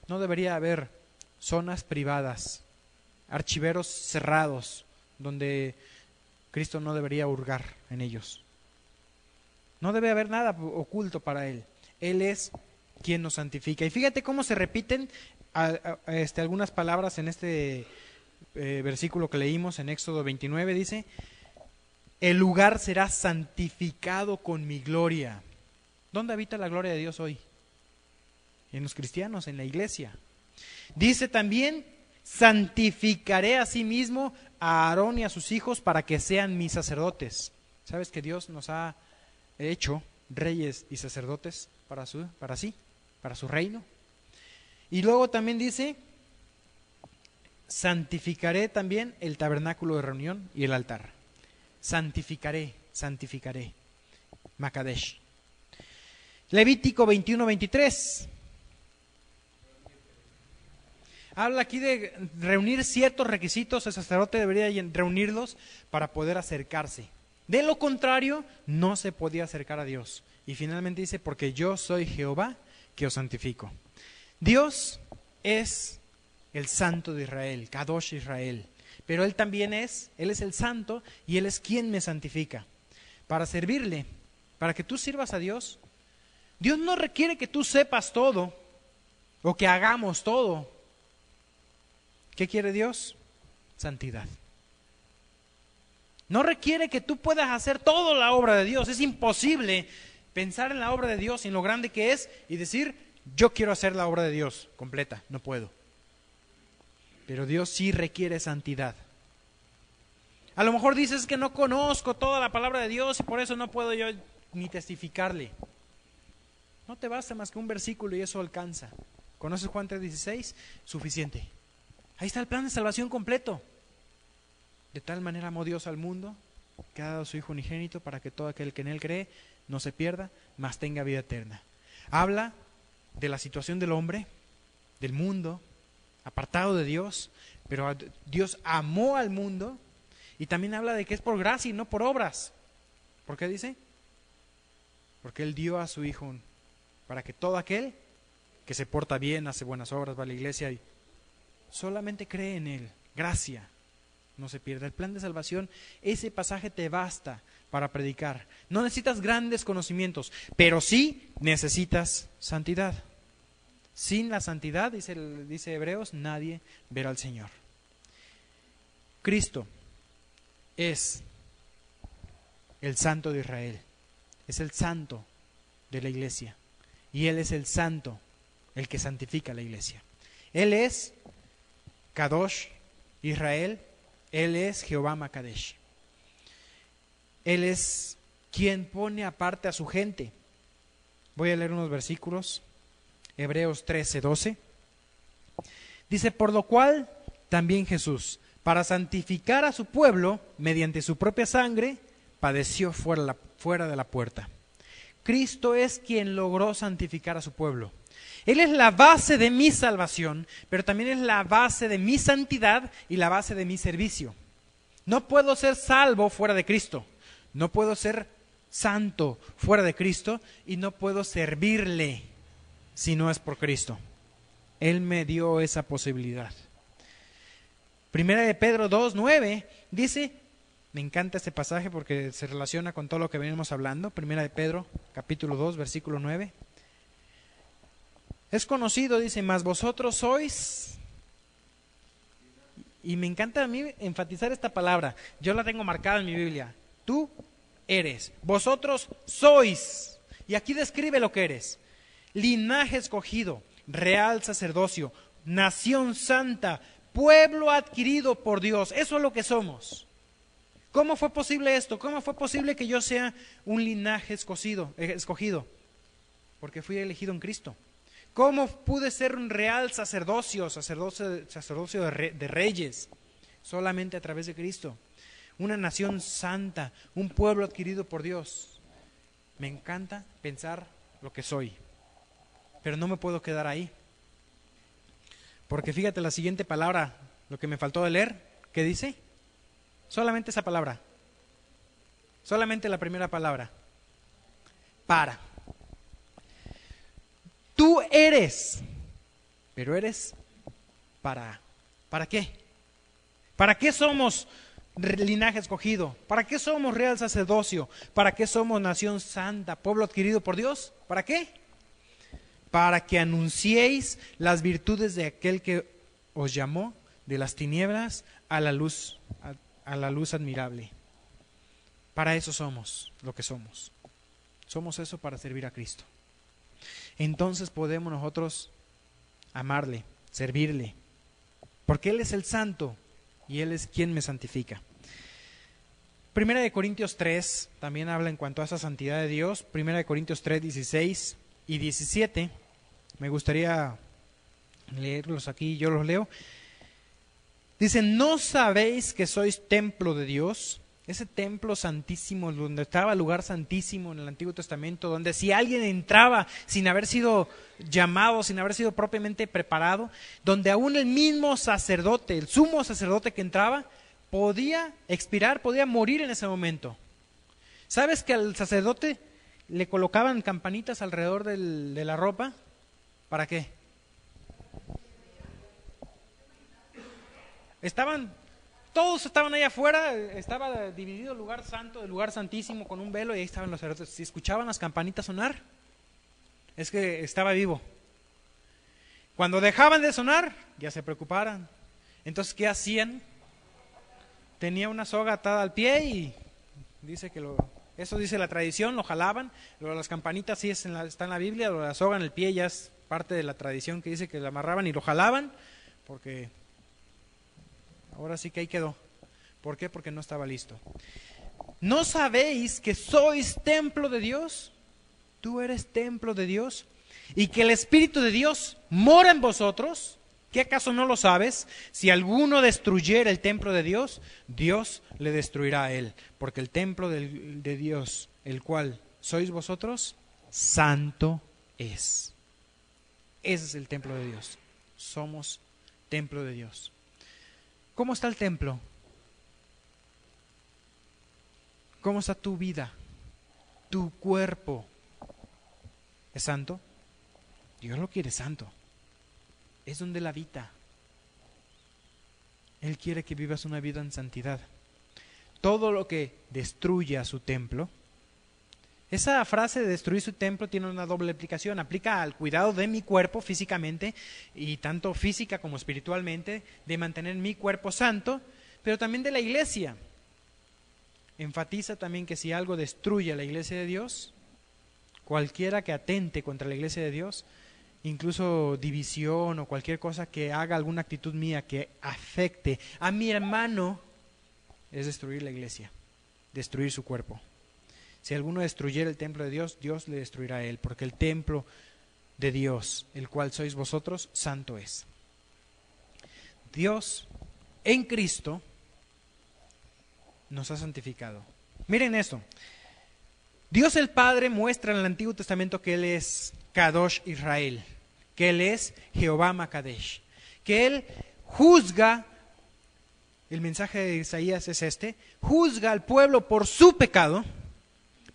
no debería haber zonas privadas, archiveros cerrados, donde Cristo no debería hurgar en ellos. No debe haber nada oculto para Él. Él es quien nos santifica. Y fíjate cómo se repiten algunas palabras en este versículo que leímos en Éxodo 29. Dice, el lugar será santificado con mi gloria. ¿Dónde habita la gloria de Dios hoy? En los cristianos, en la iglesia. Dice también, santificaré a sí mismo a Aarón y a sus hijos para que sean mis sacerdotes. ¿Sabes que Dios nos ha hecho reyes y sacerdotes para su reino? Y luego también dice, santificaré también el tabernáculo de reunión y el altar. Santificaré, Makadesh. Levítico 21:23. Habla aquí de reunir ciertos requisitos, el sacerdote debería reunirlos para poder acercarse. De lo contrario, no se podía acercar a Dios. Y finalmente dice, porque yo soy Jehová que os santifico. Dios es el Santo de Israel, Kadosh Israel. Pero Él también es el Santo y Él es quien me santifica. Para servirle, para que tú sirvas a Dios, Dios no requiere que tú sepas todo. o que hagamos todo. ¿Qué quiere Dios? Santidad. No requiere que tú puedas hacer toda la obra de Dios. Es imposible pensar en la obra de Dios y en lo grande que es y decir, yo quiero hacer la obra de Dios completa. No puedo. Pero Dios sí requiere santidad. A lo mejor dices que no conozco toda la palabra de Dios y por eso no puedo yo ni testificarle. No te basta más que un versículo y eso alcanza. ¿Conoces Juan 3:16? Suficiente. Ahí está el plan de salvación completo. De tal manera amó Dios al mundo, que ha dado a su Hijo unigénito para que todo aquel que en Él cree no se pierda, mas tenga vida eterna. Habla de la situación del hombre, del mundo, apartado de Dios, pero Dios amó al mundo, y también habla de que es por gracia y no por obras. ¿Por qué dice? Porque Él dio a su Hijo para que todo aquel que se porta bien, hace buenas obras, va a la iglesia y solamente cree en Él. Gracia. No se pierda. El plan de salvación, ese pasaje te basta para predicar. No necesitas grandes conocimientos, pero sí necesitas santidad. Sin la santidad, dice Hebreos, nadie verá al Señor. Cristo es el santo de Israel, es el santo de la iglesia, y Él es el santo, el que santifica la iglesia. Él es Kadosh, Israel. Él es Jehová Makadesh. Él es quien pone aparte a su gente. Voy a leer unos versículos. Hebreos 13:12. Dice, por lo cual también Jesús, para santificar a su pueblo, mediante su propia sangre, padeció fuera de la puerta. Cristo es quien logró santificar a su pueblo. Él es la base de mi salvación, pero también es la base de mi santidad y la base de mi servicio. No puedo ser salvo fuera de Cristo. No puedo ser santo fuera de Cristo y no puedo servirle si no es por Cristo. Él me dio esa posibilidad. Primera de Pedro 2:9 dice, me encanta este pasaje porque se relaciona con todo lo que venimos hablando. Primera de Pedro, capítulo 2, versículo 9. Es conocido, dice, mas vosotros sois, y me encanta a mí enfatizar esta palabra, yo la tengo marcada en mi Biblia, tú eres, vosotros sois, y aquí describe lo que eres, linaje escogido, real sacerdocio, nación santa, pueblo adquirido por Dios, eso es lo que somos. ¿Cómo fue posible esto? ¿Cómo fue posible que yo sea un linaje escogido? Porque fui elegido en Cristo. ¿Cómo pude ser un real sacerdocio de reyes? Solamente a través de Cristo. Una nación santa, un pueblo adquirido por Dios. Me encanta pensar lo que soy, pero no me puedo quedar ahí. Porque fíjate la siguiente palabra, lo que me faltó de leer, ¿qué dice? Solamente esa palabra. Solamente la primera palabra. Para. Tú eres, pero eres ¿para qué? ¿Para qué somos linaje escogido? ¿Para qué somos real sacerdocio? ¿Para qué somos nación santa, pueblo adquirido por Dios? ¿Para qué? Para que anunciéis las virtudes de aquel que os llamó de las tinieblas a la luz admirable. Para eso somos lo que somos. Somos eso para servir a Cristo. Entonces podemos nosotros amarle, servirle, porque Él es el santo y Él es quien me santifica. Primera de Corintios 3 también habla en cuanto a esa santidad de Dios. Primera de Corintios 3, 16 y 17. Me gustaría leerlos aquí, yo los leo. Dice, ¿no sabéis que sois templo de Dios? Ese templo santísimo, donde estaba el lugar santísimo en el Antiguo Testamento, donde si alguien entraba sin haber sido llamado, sin haber sido propiamente preparado, donde aún el mismo sacerdote, el sumo sacerdote que entraba, podía expirar, podía morir en ese momento. ¿Sabes que al sacerdote le colocaban campanitas alrededor de la ropa? ¿Para qué? Todos estaban allá afuera, estaba dividido el lugar santo del lugar santísimo con un velo y ahí estaban los sacerdotes. Si escuchaban las campanitas sonar, es que estaba vivo. Cuando dejaban de sonar, ya se preocuparan. Entonces, ¿qué hacían? Tenía una soga atada al pie y dice que eso dice la tradición, lo jalaban. Lo de las campanitas sí está en la Biblia, lo de la soga en el pie ya es parte de la tradición que dice que lo amarraban y lo jalaban, porque ahora sí que ahí quedó. ¿Por qué? Porque no estaba listo. ¿No sabéis que sois templo de Dios? Tú eres templo de Dios y que el Espíritu de Dios mora en vosotros. ¿Qué acaso no lo sabes? Si alguno destruyera el templo de Dios, Dios le destruirá a él, porque el templo de Dios, el cual sois vosotros, santo es. Ese es el templo de Dios. Somos templo de Dios. ¿Cómo está el templo? ¿Cómo está tu vida? ¿Tu cuerpo es santo? Dios lo quiere santo. Es donde Él habita. Él quiere que vivas una vida en santidad. Todo lo que destruya su templo, esa frase de destruir su templo tiene una doble aplicación. Aplica al cuidado de mi cuerpo físicamente, y tanto física como espiritualmente, de mantener mi cuerpo santo, pero también de la iglesia. Enfatiza también que si algo destruye a la iglesia de Dios, cualquiera que atente contra la iglesia de Dios, incluso división o cualquier cosa que haga alguna actitud mía que afecte a mi hermano, es destruir la iglesia, destruir su cuerpo. Si alguno destruyera el templo de Dios, Dios le destruirá a él, porque el templo de Dios, el cual sois vosotros, santo es. Dios en Cristo nos ha santificado. Miren esto. Dios el Padre muestra en el Antiguo Testamento que Él es Kadosh Israel, que Él es Jehová Makadesh, que Él juzga, el mensaje de Isaías es este, juzga al pueblo por su pecado,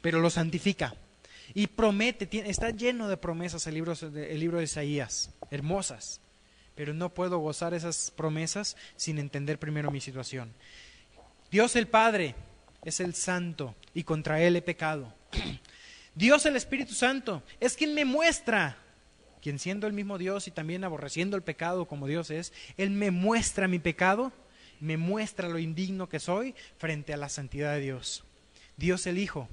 pero lo santifica y promete, está lleno de promesas el libro de Isaías, hermosas, pero no puedo gozar esas promesas sin entender primero mi situación. Dios el Padre es el Santo y contra Él he pecado. Dios el Espíritu Santo es quien me muestra, quien siendo el mismo Dios y también aborreciendo el pecado como Dios es, Él me muestra mi pecado, me muestra lo indigno que soy frente a la santidad de Dios. Dios el Hijo,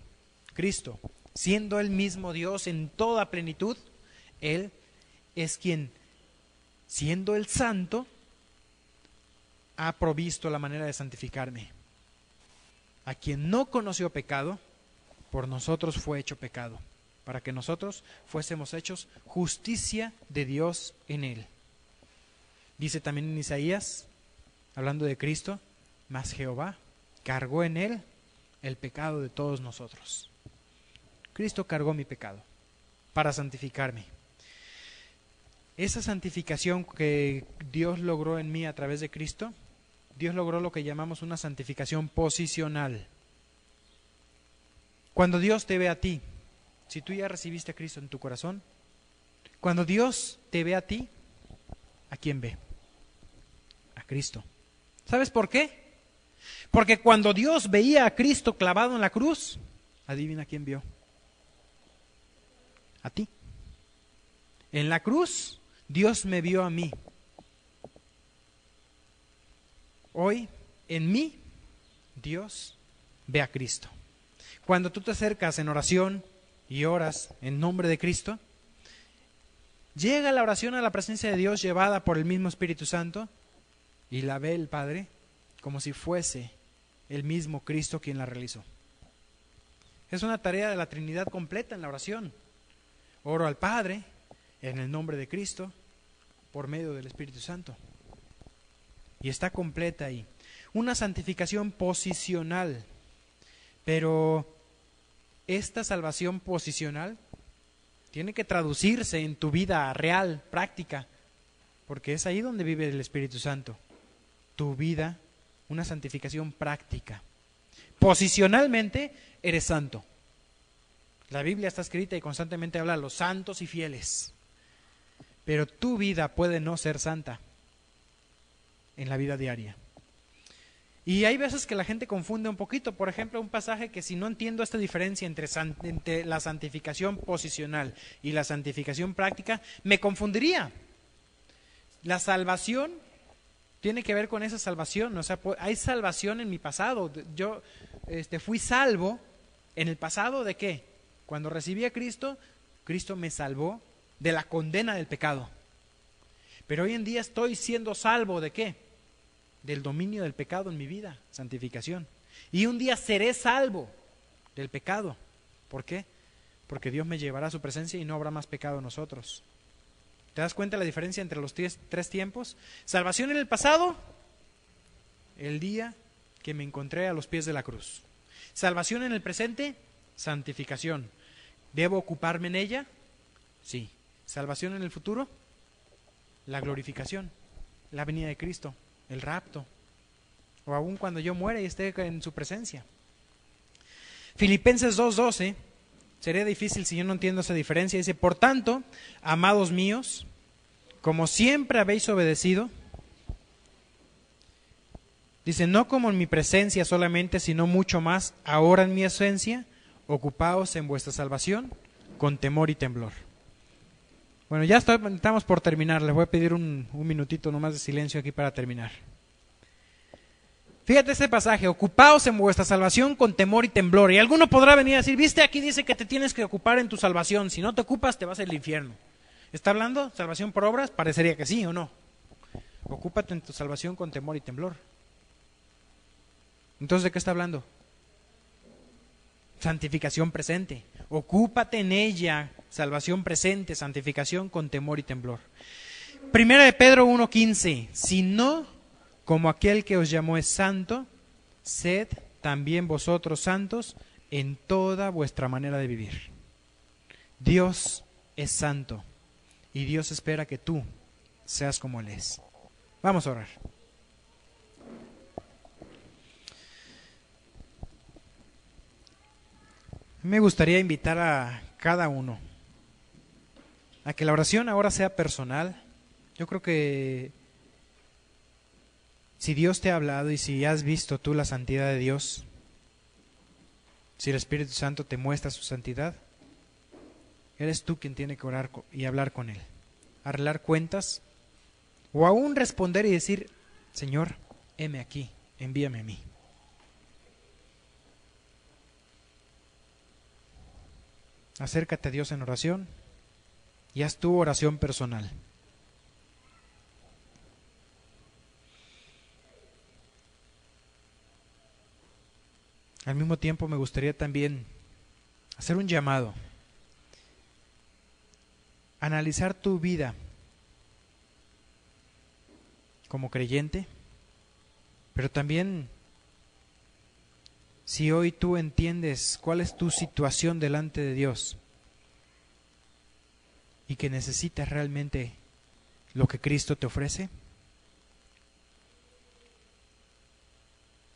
Cristo, siendo Él mismo Dios en toda plenitud, Él es quien, siendo el Santo, ha provisto la manera de santificarme. A quien no conoció pecado, por nosotros fue hecho pecado, para que nosotros fuésemos hechos justicia de Dios en Él. Dice también en Isaías, hablando de Cristo, mas Jehová cargó en Él el pecado de todos nosotros. Cristo cargó mi pecado para santificarme. Esa santificación que Dios logró en mí a través de Cristo, Dios logró lo que llamamos una santificación posicional. Cuando Dios te ve a ti, si tú ya recibiste a Cristo en tu corazón, cuando Dios te ve a ti, ¿a quién ve? A Cristo. ¿Sabes por qué? Porque cuando Dios veía a Cristo clavado en la cruz, adivina quién vio. A ti. En la cruz, Dios me vio a mí. Hoy, en mí, Dios ve a Cristo. Cuando tú te acercas en oración y oras en nombre de Cristo, llega la oración a la presencia de Dios llevada por el mismo Espíritu Santo y la ve el Padre como si fuese el mismo Cristo quien la realizó. Es una tarea de la Trinidad completa en la oración. Oro al Padre en el nombre de Cristo por medio del Espíritu Santo. Y está completa ahí. Una santificación posicional. Pero esta salvación posicional tiene que traducirse en tu vida real, práctica, porque es ahí donde vive el Espíritu Santo. Tu vida, una santificación práctica. Posicionalmente eres santo. La Biblia está escrita y constantemente habla de los santos y fieles. Pero tu vida puede no ser santa en la vida diaria. Y hay veces que la gente confunde un poquito. Por ejemplo, un pasaje que si no entiendo esta diferencia entre la santificación posicional y la santificación práctica, me confundiría. La salvación tiene que ver con esa salvación. O sea, hay salvación en mi pasado. Yo fui salvo en el pasado ¿de qué? Cuando recibí a Cristo, Cristo me salvó de la condena del pecado. Pero hoy en día estoy siendo salvo ¿de qué? Del dominio del pecado en mi vida, santificación. Y un día seré salvo del pecado. ¿Por qué? Porque Dios me llevará a su presencia y no habrá más pecado en nosotros. ¿Te das cuenta la diferencia entre los tres tiempos? Salvación en el pasado, el día que me encontré a los pies de la cruz. Salvación en el presente, santificación. ¿Debo ocuparme en ella? Sí. Salvación en el futuro, la glorificación, la venida de Cristo, el rapto, o aún cuando yo muera y esté en su presencia. Filipenses 2:12, sería difícil si yo no entiendo esa diferencia. Dice, por tanto, amados míos, como siempre habéis obedecido, dice, no como en mi presencia solamente, sino mucho más ahora en mi esencia, ocupaos en vuestra salvación con temor y temblor. Bueno, ya estamos por terminar. Les voy a pedir un minutito nomás de silencio aquí para terminar. Fíjate este pasaje, ocupaos en vuestra salvación con temor y temblor. Y alguno podrá venir a decir, viste, aquí dice que te tienes que ocupar en tu salvación. Si no te ocupas, te vas al infierno. ¿Está hablando salvación por obras? Parecería que sí o no. Ocúpate en tu salvación con temor y temblor. Entonces, ¿de qué está hablando? Santificación presente. Ocúpate en ella, salvación presente, santificación con temor y temblor. Primera de Pedro 1:15, si no, como aquel que os llamó es santo, sed también vosotros santos en toda vuestra manera de vivir. Dios es santo y Dios espera que tú seas como Él es. Vamos a orar. Me gustaría invitar a cada uno a que la oración ahora sea personal. Yo creo que si Dios te ha hablado y si has visto tú la santidad de Dios, si el Espíritu Santo te muestra su santidad, eres tú quien tiene que orar y hablar con Él, arreglar cuentas o aún responder y decir, Señor, heme aquí, envíame a mí. Acércate a Dios en oración y haz tu oración personal. Al mismo tiempo me gustaría también hacer un llamado, analizar tu vida como creyente, pero también si hoy tú entiendes cuál es tu situación delante de Dios y que necesitas realmente lo que Cristo te ofrece,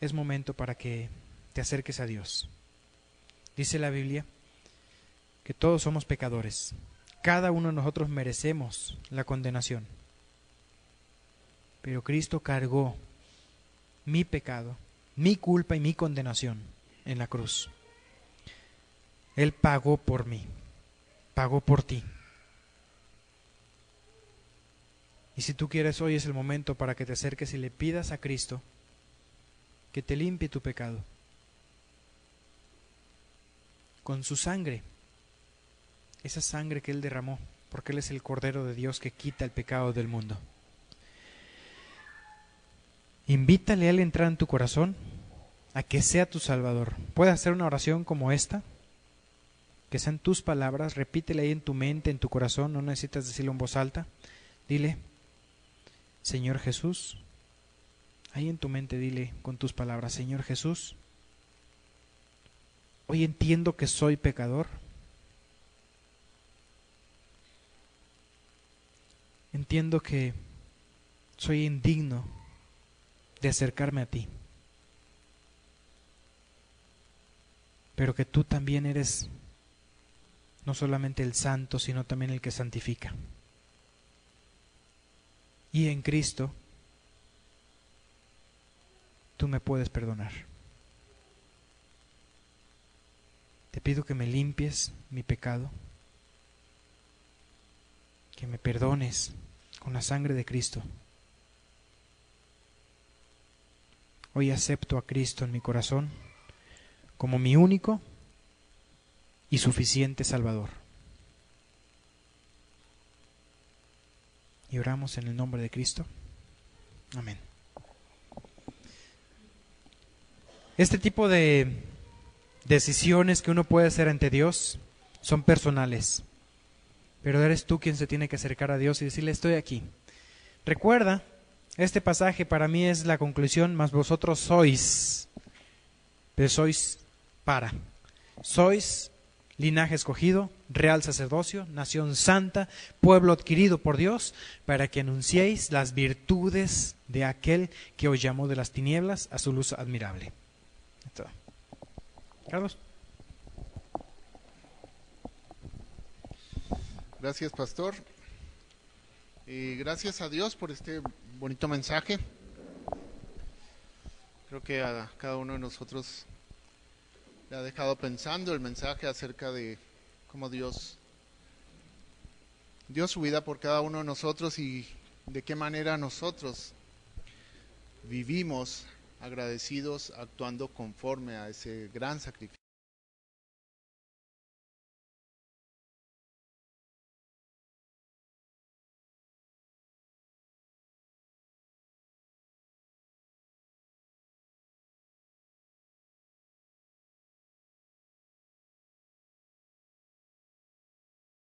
es momento para que te acerques a Dios. Dice la Biblia que todos somos pecadores. Cada uno de nosotros merecemos la condenación. Pero Cristo cargó mi pecado, mi culpa y mi condenación en la cruz. Él pagó por mí, pagó por ti. Y si tú quieres, hoy es el momento para que te acerques y le pidas a Cristo que te limpie tu pecado con su sangre, esa sangre que Él derramó, porque Él es el Cordero de Dios que quita el pecado del mundo. Invítale a Él a entrar en tu corazón, a que sea tu Salvador. Puedes hacer una oración como esta, que sean tus palabras, repítele ahí en tu mente, en tu corazón, no necesitas decirlo en voz alta. Dile, Señor Jesús, ahí en tu mente dile con tus palabras, Señor Jesús, hoy entiendo que soy pecador. Entiendo que soy indigno de acercarme a ti. Pero que tú también eres no solamente el santo, sino también el que santifica. Y en Cristo tú me puedes perdonar. Te pido que me limpies mi pecado, que me perdones con la sangre de Cristo. Hoy acepto a Cristo en mi corazón como mi único y suficiente Salvador. Y oramos en el nombre de Cristo. Amén. Este tipo de decisiones que uno puede hacer ante Dios son personales, pero eres tú quien se tiene que acercar a Dios y decirle: estoy aquí. Recuerda, este pasaje para mí es la conclusión: mas vosotros sois, pero sois sois linaje escogido, real sacerdocio, nación santa, pueblo adquirido por Dios, para que anunciéis las virtudes de aquel que os llamó de las tinieblas a su luz admirable. Carlos. Gracias, pastor. Y gracias a Dios por este bonito mensaje. Creo que a cada uno de nosotros le ha dejado pensando el mensaje acerca de cómo Dios dio su vida por cada uno de nosotros y de qué manera nosotros vivimos agradecidos, actuando conforme a ese gran sacrificio.